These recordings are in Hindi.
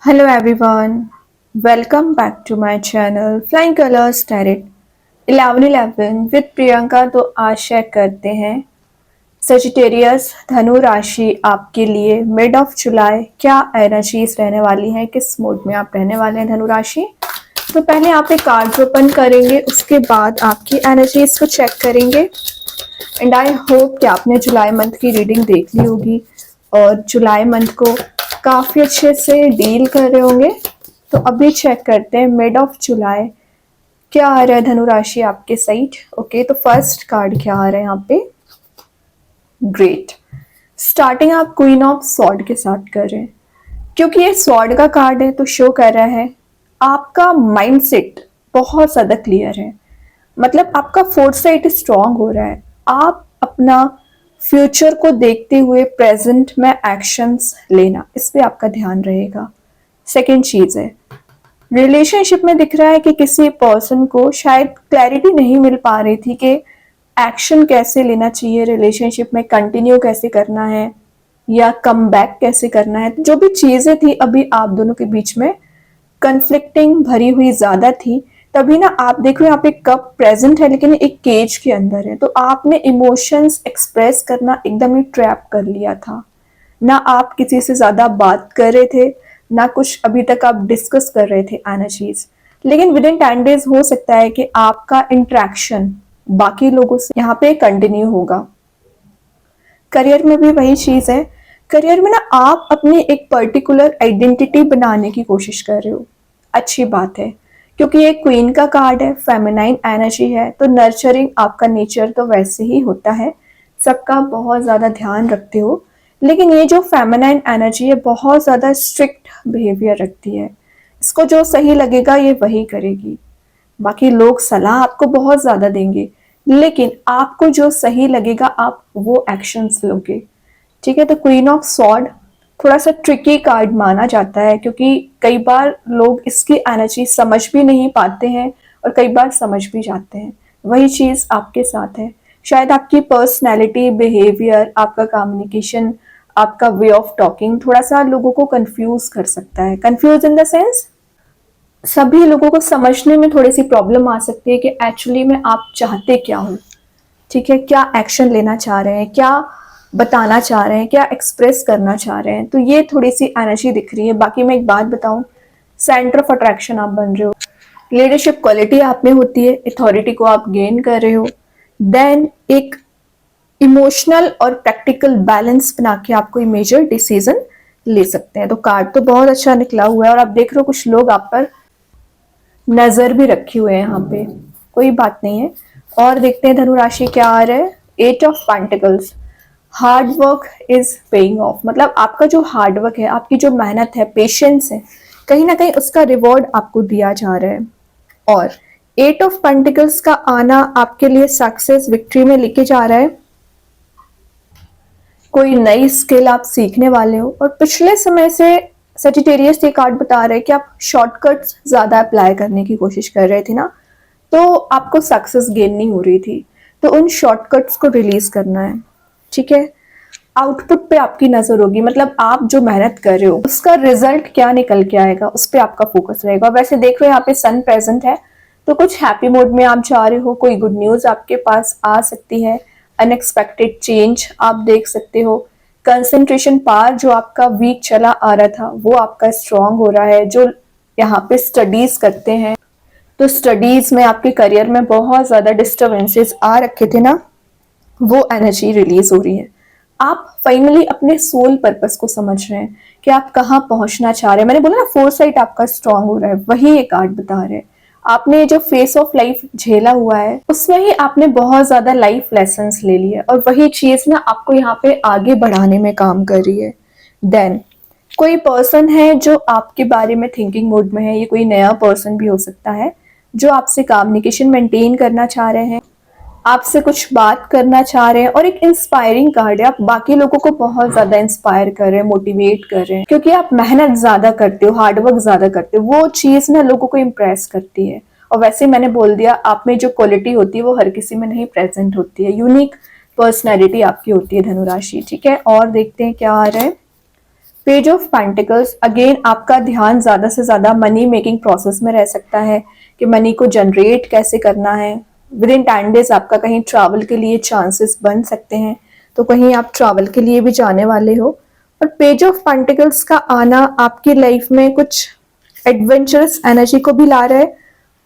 Hello everyone, welcome back to my channel Flying Colors Tarot 1111 with Priyanka. तो आज शेयर करते हैं सजिटेरियस धनु राशि आपके लिए मिड ऑफ जुलाई क्या एनर्जीज रहने वाली हैं, किस मूड में आप रहने वाले हैं धनु राशि। तो पहले आप एक कार्ड ओपन करेंगे, उसके बाद आपकी एनर्जीज को चेक करेंगे। एंड आई होप कि आपने जुलाई मंथ की रीडिंग देख ली होगी और जुलाई मंथ को काफ़ी अच्छे से डील कर रहे होंगे। तो अभी चेक करते हैं मिड ऑफ जुलाई क्या आ रहा है धनु राशि आपके साइड। ओके, तो फर्स्ट कार्ड क्या आ रहा है यहाँ पे। ग्रेट, स्टार्टिंग आप क्वीन ऑफ सॉर्ड के साथ कर रहे हैं। क्योंकि ये सॉर्ड का कार्ड है तो शो कर रहा है आपका माइंडसेट बहुत ज़्यादा क्लियर है। मतलब आपका फोरसाइट स्ट्रांग हो रहा है। आप अपना फ्यूचर को देखते हुए प्रेजेंट में एक्शंस लेना, इस पे आपका ध्यान रहेगा। सेकेंड चीज है, रिलेशनशिप में दिख रहा है कि किसी पर्सन को शायद क्लैरिटी नहीं मिल पा रही थी कि एक्शन कैसे लेना चाहिए, रिलेशनशिप में कंटिन्यू कैसे करना है या कम बैक कैसे करना है। जो भी चीजें थी अभी आप दोनों के बीच में कन्फ्लिक्टिंग भरी हुई ज्यादा थी। तभी ना आप देख रहे हो यहाँ पे कप प्रेजेंट है लेकिन एक केज के अंदर है। तो आपने इमोशंस एक्सप्रेस करना एकदम ही ट्रैप कर लिया था। ना आप किसी से ज्यादा बात कर रहे थे, ना कुछ अभी तक आप डिस्कस कर रहे थे एनर्जीज। लेकिन विद इन 10 डेज हो सकता है कि आपका इंट्रैक्शन बाकी लोगों से यहाँ पे कंटिन्यू होगा। करियर में भी वही चीज है। करियर में ना आप अपनी एक पर्टिकुलर आइडेंटिटी बनाने की कोशिश कर रहे हो। अच्छी बात है, क्योंकि ये क्वीन का कार्ड है, फेमिनाइन एनर्जी है, तो नर्चरिंग आपका नेचर तो वैसे ही होता है, सबका बहुत ज़्यादा ध्यान रखते हो। लेकिन ये जो फेमिनाइन एनर्जी है बहुत ज़्यादा स्ट्रिक्ट बिहेवियर रखती है। इसको जो सही लगेगा ये वही करेगी। बाकी लोग सलाह आपको बहुत ज़्यादा देंगे लेकिन आपको जो सही लगेगा आप वो एक्शंस लोगे। ठीक है, तो क्वीन ऑफ सॉर्ड थोड़ा सा ट्रिकी कार्ड माना जाता है क्योंकि कई बार लोग इसकी एनर्जी समझ भी नहीं पाते हैं और कई बार समझ भी जाते हैं। वही चीज़ आपके साथ है। शायद आपकी पर्सनैलिटी, बिहेवियर, आपका कम्युनिकेशन, आपका वे ऑफ टॉकिंग थोड़ा सा लोगों को कंफ्यूज कर सकता है। कंफ्यूज इन द सेंस सभी लोगों को समझने में थोड़ी सी प्रॉब्लम आ सकती है कि एक्चुअली में आप चाहते क्या हो। ठीक है, क्या एक्शन लेना चाह रहे हैं, क्या बताना चाह रहे हैं, क्या एक्सप्रेस करना चाह रहे हैं। तो ये थोड़ी सी एनर्जी दिख रही है। बाकी मैं एक बात बताऊं, सेंटर ऑफ अट्रैक्शन आप बन रहे हो, लीडरशिप क्वालिटी आप में होती है, अथॉरिटी को आप गेन कर रहे हो। देन एक इमोशनल और प्रैक्टिकल बैलेंस बना के आप कोई मेजर डिसीजन ले सकते हैं। तो कार्ड तो बहुत अच्छा निकला हुआ है और आप देख रहे हो कुछ लोग आप पर नजर भी रखे हुए हैं यहाँ पे। कोई बात नहीं है। और देखते हैं धनु राशि क्या आ रहा है। 8 of pentacles, hard work is paying off. मतलब आपका जो हार्ड वर्क है, आपकी जो मेहनत है, पेशेंस है, कहीं ना कहीं उसका रिवॉर्ड आपको दिया जा रहा है। और 8 ऑफ पेंटिकल्स का आना आपके लिए सक्सेस, विक्ट्री में लेके जा रहा है। कोई नई स्किल आप सीखने वाले हो। और पिछले समय से सजिटेरियस ये कार्ड बता रहे हैं कि आप शॉर्टकट्स ज्यादा अप्लाई करने की कोशिश कर रहे थे ना, तो आपको सक्सेस गेन नहीं हो रही थी। तो उन शॉर्टकट्स को रिलीज करना है। ठीक है, आउटपुट पे आपकी नजर होगी। मतलब आप जो मेहनत कर रहे हो उसका रिजल्ट क्या निकल के आएगा उस पर आपका फोकस रहेगा। वैसे देख रहे हो यहाँ पे सन प्रेजेंट है तो कुछ हैप्पी मूड में आप जा रहे हो। कोई गुड न्यूज आपके पास आ सकती है, अनएक्सपेक्टेड चेंज आप देख सकते हो। कंसंट्रेशन पावर जो आपका वीक चला आ रहा था वो आपका स्ट्रांग हो रहा है। जो यहाँ पे स्टडीज करते हैं तो स्टडीज में, आपके करियर में बहुत ज्यादा डिस्टर्बेंसेस आ रखे थे ना, वो एनर्जी रिलीज हो रही है। आप फाइनली अपने सोल पर्पस को समझ रहे हैं कि आप कहाँ पहुंचना चाह रहे हैं। मैंने बोला ना फोरसाइट आपका स्ट्रांग हो रहा है, वही ये कार्ड बता रहे हैं। आपने जो फेस ऑफ लाइफ झेला हुआ है उसमें ही आपने बहुत ज्यादा लाइफ लेसन्स ले लिए और वही चीज ना आपको यहाँ पे आगे बढ़ाने में काम कर रही है। देन कोई पर्सन है जो आपके बारे में थिंकिंग मोड में है। ये कोई नया पर्सन भी हो सकता है जो आपसे कम्युनिकेशन मेंटेन करना चाह रहे हैं, आपसे कुछ बात करना चाह रहे हैं। और एक इंस्पायरिंग कार्ड है, आप बाकी लोगों को बहुत ज्यादा इंस्पायर कर रहे हैं, मोटिवेट कर रहे हैं क्योंकि आप मेहनत ज्यादा करते हो, हार्डवर्क ज्यादा करते हो। वो चीज ना लोगों को इम्प्रेस करती है। और वैसे मैंने बोल दिया, आप में जो क्वालिटी होती है वो हर किसी में नहीं प्रेजेंट होती है। यूनिक पर्सनैलिटी आपकी होती है धनु राशि। ठीक है, और देखते हैं क्या आ रहा है। पेज ऑफ पेंटिकल्स, अगेन आपका ध्यान ज़्यादा से ज़्यादा मनी मेकिंग प्रोसेस में रह सकता है कि मनी को जनरेट कैसे करना है। विद इन 10 डेज आपका कहीं ट्रैवल के लिए चांसेस बन सकते हैं, तो कहीं आप ट्रैवल के लिए भी जाने वाले हो। और पेज ऑफ पेंटिकल्स का आना आपकी लाइफ में कुछ एडवेंचरस एनर्जी को भी ला रहा है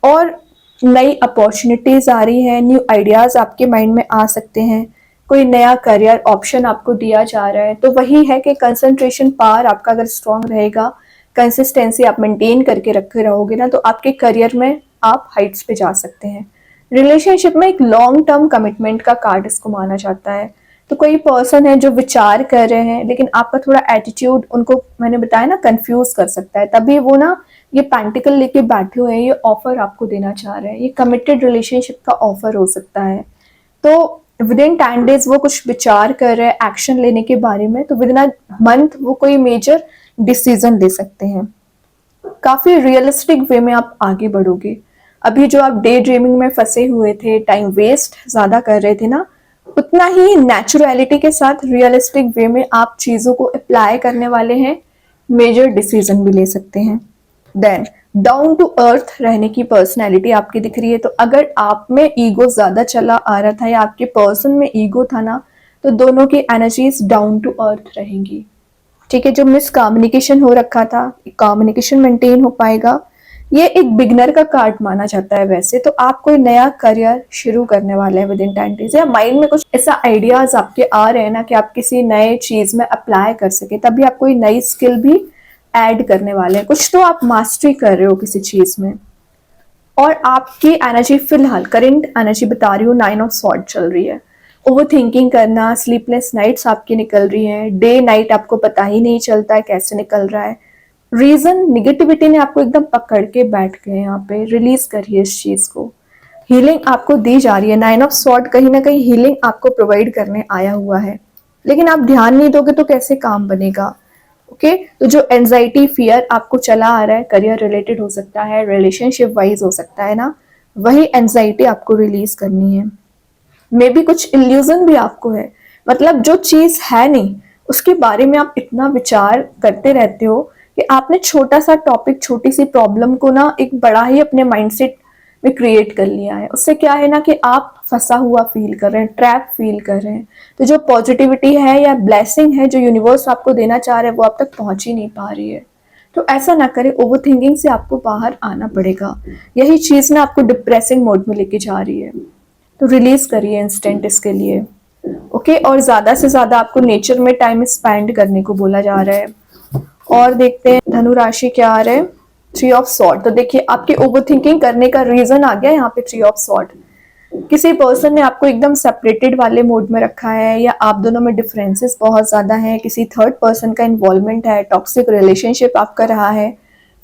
और नई अपॉर्चुनिटीज आ रही हैं, न्यू आइडियाज आपके माइंड में आ सकते हैं, कोई नया करियर ऑप्शन आपको दिया जा रहा है। तो वही है कि कंसंट्रेशन पावर आपका अगर स्ट्रांग रहेगा, कंसिस्टेंसी आप मेंटेन करके रखे रहोगे ना, तो आपके करियर में आप हाइट्स पे जा सकते हैं। रिलेशनशिप में एक लॉन्ग टर्म कमिटमेंट का कार्ड इसको माना जाता है। तो कोई पर्सन है जो विचार कर रहे हैं, लेकिन आपका थोड़ा एटीट्यूड उनको, मैंने बताया ना, कंफ्यूज कर सकता है, तभी वो ना ये पेंटिकल लेके बैठे हुए हैं, ये ऑफर आपको देना चाह रहे हैं, ये कमिटेड रिलेशनशिप का ऑफर हो सकता है। तो विद इन 10 डेज वो कुछ विचार कर रहे हैं एक्शन लेने के बारे में, तो विद इन अ मंथ वो कोई मेजर डिसीजन ले सकते हैं। काफी रियलिस्टिक वे में आप आगे बढ़ोगे। अभी जो आप डे ड्रीमिंग में फंसे हुए थे, टाइम वेस्ट ज्यादा कर रहे थे ना, उतना ही नेचुरलिटी के साथ रियलिस्टिक वे में आप चीजों को अप्लाई करने वाले हैं, मेजर डिसीजन भी ले सकते हैं। देन डाउन टू अर्थ रहने की पर्सनैलिटी आपकी दिख रही है। तो अगर आप में ईगो ज्यादा चला आ रहा था या आपके पर्सन में ईगो था ना, तो दोनों की एनर्जीज डाउन टू अर्थ रहेंगी। ठीक है, जो मिस कम्युनिकेशन हो रखा था, कम्युनिकेशन मेंटेन हो पाएगा। ये एक बिगनर का कार्ड माना जाता है वैसे। तो आप कोई नया करियर शुरू करने वाले हैं विद इन 10 डेज, या माइंड में कुछ ऐसा आइडियाज आपके आ रहे हैं ना कि आप किसी नए चीज में अप्लाई कर सके, तभी आप कोई नई स्किल भी ऐड करने वाले हैं। कुछ तो आप मास्टरी कर रहे हो किसी चीज में। और आपकी एनर्जी फिलहाल करंट एनर्जी बता रही हूँ, 9 ऑफ सॉर्ड चल रही है। ओवर थिंकिंग करना, स्लीपलेस नाइट्स आपकी निकल रही हैं, डे नाइट आपको पता ही नहीं चलता है कैसे निकल रहा है। रीजन निगेटिविटी ने आपको एकदम पकड़ के बैठ गए, यहाँ पे रिलीज करिए इस चीज को। हीलिंग आपको दी जा रही है, 9 ऑफ सॉर्ड कहीं ना कहीं हीलिंग आपको प्रोवाइड करने आया हुआ है, लेकिन आप ध्यान नहीं दोगे तो कैसे काम बनेगा। ओके, तो जो एंजाइटी फियर आपको चला आ रहा है, करियर रिलेटेड हो सकता है, रिलेशनशिप वाइज हो सकता है ना, वही एंजाइटी आपको रिलीज करनी है। मे बी कुछ इल्यूजन भी आपको है, मतलब जो चीज है नहीं उसके बारे में आप इतना विचार करते रहते हो कि आपने छोटा सा टॉपिक, छोटी सी प्रॉब्लम को ना एक बड़ा ही अपने माइंडसेट में क्रिएट कर लिया है। उससे क्या है ना कि आप फंसा हुआ फील कर रहे हैं, ट्रैप फील कर रहे हैं। तो जो पॉजिटिविटी है या ब्लेसिंग है जो यूनिवर्स आपको देना चाह रहा है, वो आप तक पहुंच ही नहीं पा रही है। तो ऐसा ना करें, ओवर थिंकिंग से आपको बाहर आना पड़ेगा। यही चीज ना आपको डिप्रेसिंग मोड में लेके जा रही है, तो रिलीज करिए इंस्टेंट इसके लिए। ओके, और ज्यादा से ज्यादा आपको नेचर में टाइम स्पेंड करने को बोला जा रहा है। और देखते हैं धनु राशि क्या आ रहा है। 3 ऑफ सॉर्ड, तो देखिए आपके ओवर थिंकिंग करने का रीजन आ गया यहाँ पे 3 ऑफ सॉर्ड। किसी पर्सन ने आपको एकदम सेपरेटेड वाले मोड में रखा है, या आप दोनों में डिफरेंसेस बहुत ज्यादा हैं, किसी थर्ड पर्सन का इन्वॉल्वमेंट है, टॉक्सिक रिलेशनशिप आपका रहा है,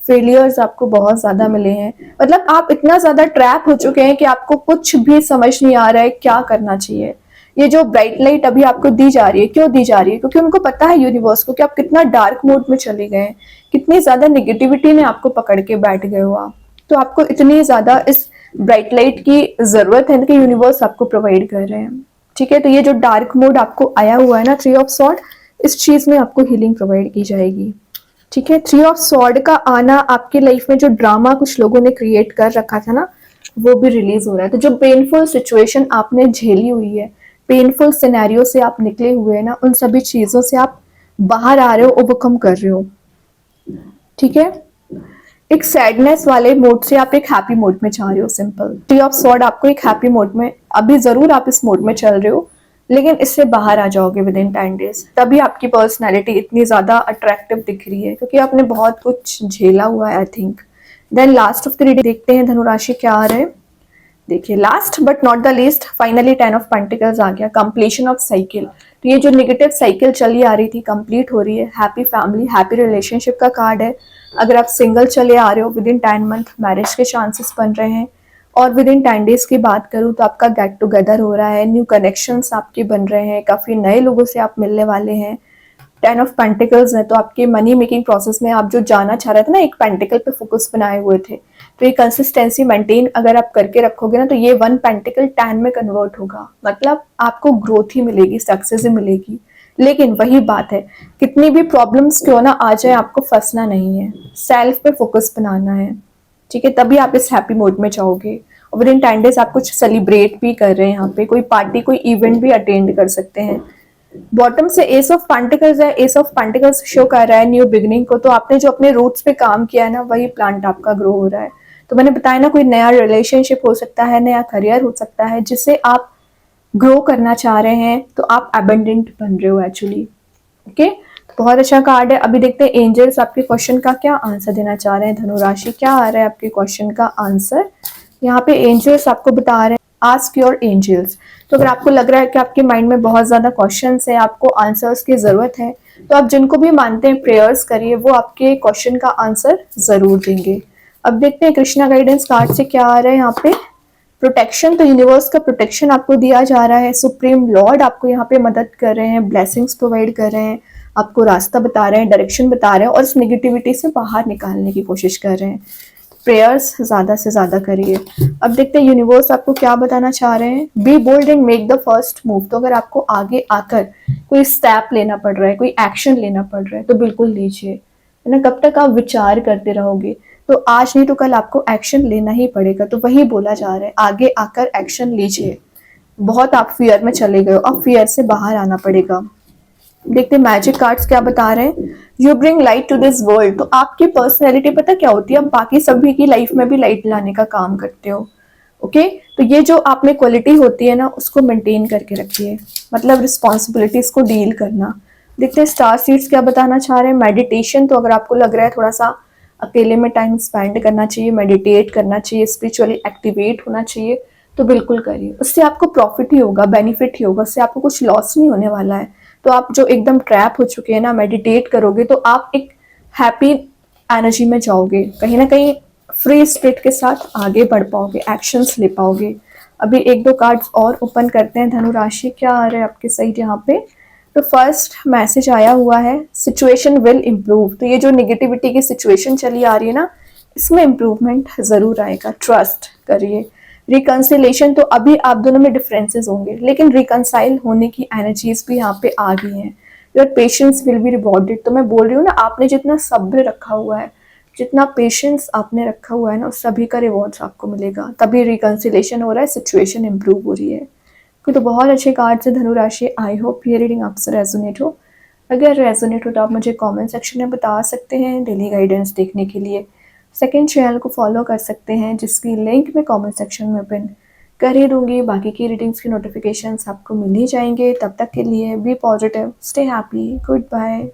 फेलियर्स आपको बहुत ज्यादा मिले हैं। मतलब आप इतना ज्यादा ट्रैप हो चुके हैं कि आपको कुछ भी समझ नहीं आ रहा है क्या करना चाहिए। ये जो ब्राइट लाइट अभी आपको दी जा रही है, क्यों दी जा रही है? क्योंकि उनको पता है यूनिवर्स को कि आप कितना डार्क मोड में चले गए हैं, कितनी ज्यादा निगेटिविटी ने आपको पकड़ के बैठ गए हो आप। तो आपको इतनी ज्यादा इस ब्राइट लाइट की जरूरत है कि यूनिवर्स आपको प्रोवाइड कर रहे हैं। ठीक है, तो ये जो डार्क मोड आपको आया हुआ है ना, 3 ऑफ सॉर्ड, इस चीज में आपको हीलिंग प्रोवाइड की जाएगी। ठीक है, 3 ऑफ सॉर्ड का आना आपकी लाइफ में जो ड्रामा कुछ लोगों ने क्रिएट कर रखा था ना, वो भी रिलीज हो रहा है। तो जो पेनफुल सिचुएशन आपने झेली हुई है, पेनफुल सिनेरियो से आप निकले हुए हैं ना, उन सभी चीजों से आप बाहर आ रहे हो, ओवरकम कर रहे हो। ठीक है, एक सैडनेस वाले मोड से आप एक हैप्पी मोड में जा रहे हो। सिंपल, 3 ऑफ सॉर्ड आपको एक हैप्पी मोड में, अभी जरूर आप इस मोड में चल रहे हो, लेकिन इससे बाहर आ जाओगे विद इन 10 डेज। तभी आपकी पर्सनैलिटी इतनी ज्यादा अट्रैक्टिव दिख रही है, क्योंकि आपने बहुत कुछ झेला हुआ है I think. Then last of the reading देखते हैं धनुराशि क्या आ रहा है। देखिए, last but not the least, finally 10 of pentacles आ गया, कंप्लीशन ऑफ साइकिल। तो ये जो नेगेटिव साइकिल चली आ रही थी, कंप्लीट हो रही है। हैप्पी फैमिली, हैप्पी रिलेशनशिप का कार्ड है। अगर आप सिंगल चले आ रहे हो, विद इन 10 मंथ मैरिज के चांसेस बन रहे हैं। और विद इन 10 डेज की बात करूँ तो आपका गेट टुगेदर हो रहा है, न्यू कनेक्शंस आपके बन रहे हैं, काफी नए लोगों से आप मिलने वाले हैं। 10 ऑफ पेंटिकल्स है, तो आपके मनी मेकिंग प्रोसेस में आप जो जाना चाह रहे थे ना, एक पेंटिकल पे फोकस बनाए हुए थे, तो ये कंसिस्टेंसी मेंटेन अगर आप करके रखोगे ना, तो ये 1 पेंटिकल 10 में कन्वर्ट होगा। मतलब आपको ग्रोथ ही मिलेगी, सक्सेस ही मिलेगी। लेकिन वही बात है, कितनी भी प्रॉब्लम्स क्यों ना आ जाए, आपको फंसना नहीं है, सेल्फ पे फोकस बनाना है, ठीक है, तभी आप इस हैप्पी मोड में जाओगे। और विद इन 10 डेज आप कुछ सेलिब्रेट भी कर रहे हैं, यहाँ पे कोई पार्टी कोई इवेंट भी अटेंड कर सकते हैं। बॉटम से एस ऑफ पेंटिकल्स है, एस ऑफ पेंटिकल्स शो कर रहा है न्यू बिगनिंग को। तो आपने जो अपने रूट्स पे काम किया है ना, वही प्लांट आपका ग्रो हो रहा है। तो मैंने बताया ना, कोई नया रिलेशनशिप हो सकता है, नया करियर हो सकता है जिससे आप ग्रो करना चाह रहे हैं, तो आप एबंडेंट बन रहे हो एक्चुअली। ओके, तो बहुत अच्छा कार्ड है। अभी देखते हैं एंजल्स आपके क्वेश्चन का क्या आंसर देना चाह रहे हैं। धनु राशि, क्या आ रहा है आपके क्वेश्चन का आंसर। यहाँ पे एंजल्स आपको बता रहे हैं, आस्क योर एंजल्स। तो अगर आपको लग रहा है कि आपके माइंड में बहुत ज्यादा क्वेश्चंस है, आपको आंसर्स की जरूरत है, तो आप जिनको भी मानते हैं प्रेयर्स करिए, वो आपके क्वेश्चन का आंसर जरूर देंगे। अब देखते हैं कृष्णा गाइडेंस कार्ड से क्या आ रहा है यहाँ पे। प्रोटेक्शन, तो यूनिवर्स का प्रोटेक्शन आपको दिया जा रहा है। सुप्रीम लॉर्ड आपको यहाँ पे मदद कर रहे हैं, ब्लेसिंग्स प्रोवाइड कर रहे हैं, आपको रास्ता बता रहे हैं, डायरेक्शन बता रहे हैं, और इस नेगेटिविटी से बाहर निकालने की कोशिश कर रहे हैं। प्रेयर्स ज्यादा से ज्यादा करिए। अब देखते हैं यूनिवर्स आपको क्या बताना चाह रहे हैं। Be bold and make the first move. तो अगर आपको आगे आकर कोई स्टेप लेना पड़ रहा है, कोई एक्शन लेना पड़ रहा है, तो बिल्कुल लीजिए, है ना। कब तक आप विचार करते रहोगे, तो आज नहीं तो कल आपको एक्शन लेना ही पड़ेगा। तो वही बोला जा रहा है, आगे आकर एक्शन लीजिए। बहुत आप फियर में चले गए हो, अब फियर से बाहर आना पड़ेगा। देखते मैजिक कार्ड्स क्या बता रहे हैं। You bring light to this world. तो आपकी पर्सनैलिटी पता क्या होती है, आप बाकी सभी की लाइफ में भी लाइट लाने का काम करते हो। ओके, तो ये जो आप में क्वालिटी होती है ना, उसको मेंटेन करके रखिए, मतलब रिस्पॉन्सिबिलिटीज को डील करना। देखते हैं स्टार सीड्स क्या बताना चाह रहे हैं। मेडिटेशन, तो अगर आपको लग रहा है थोड़ा सा अकेले में टाइम स्पेंड करना चाहिए, मेडिटेट करना चाहिए, स्पिरिचुअली एक्टिवेट होना चाहिए, तो बिल्कुल करिए। उससे आपको प्रॉफिट ही होगा, बेनिफिट ही होगा, उससे आपको कुछ लॉस नहीं होने वाला है। तो आप जो एकदम ट्रैप हो चुके हैं ना, मेडिटेट करोगे तो आप एक हैप्पी एनर्जी में जाओगे, कहीं ना कहीं फ्री स्पिरिट के साथ आगे बढ़ पाओगे, एक्शंस ले पाओगे। अभी एक दो कार्ड्स और ओपन करते हैं। धनु राशि, क्या आ रहा है आपके साइड यहाँ पे। तो फर्स्ट मैसेज आया हुआ है, सिचुएशन विल इम्प्रूव। तो ये जो निगेटिविटी की सिचुएशन चली आ रही है ना, इसमें इम्प्रूवमेंट जरूर आएगा, ट्रस्ट करिए। रिकंसिलेशन, तो अभी आप दोनों में डिफरेंसेस होंगे, लेकिन रिकंसाइल होने की एनर्जीज भी यहाँ पे आ गई हैं। Your patience will be rewarded. तो मैं बोल रही हूँ ना, आपने जितना सब्र रखा हुआ है, जितना पेशेंस आपने रखा हुआ है ना, उस सभी का रिवॉर्ड्स आपको मिलेगा। तभी रिकंसिलेशन हो रहा है, सिचुएशन इंप्रूव हो रही है। तो बहुत अच्छे कार्ड से धनु राशि। आई होप ये रीडिंग आपसे रेजोनेट हो। अगर रेजोनेट हो तो आप मुझे कमेंट सेक्शन में बता सकते हैं। डेली गाइडेंस देखने के लिए सेकंड चैनल को फॉलो कर सकते हैं, जिसकी लिंक मैं कमेंट सेक्शन में पिन कर ही दूंगी। बाकी की रीडिंग्स की नोटिफिकेशंस आपको मिल ही जाएंगे। तब तक के लिए be positive, stay happy, good bye.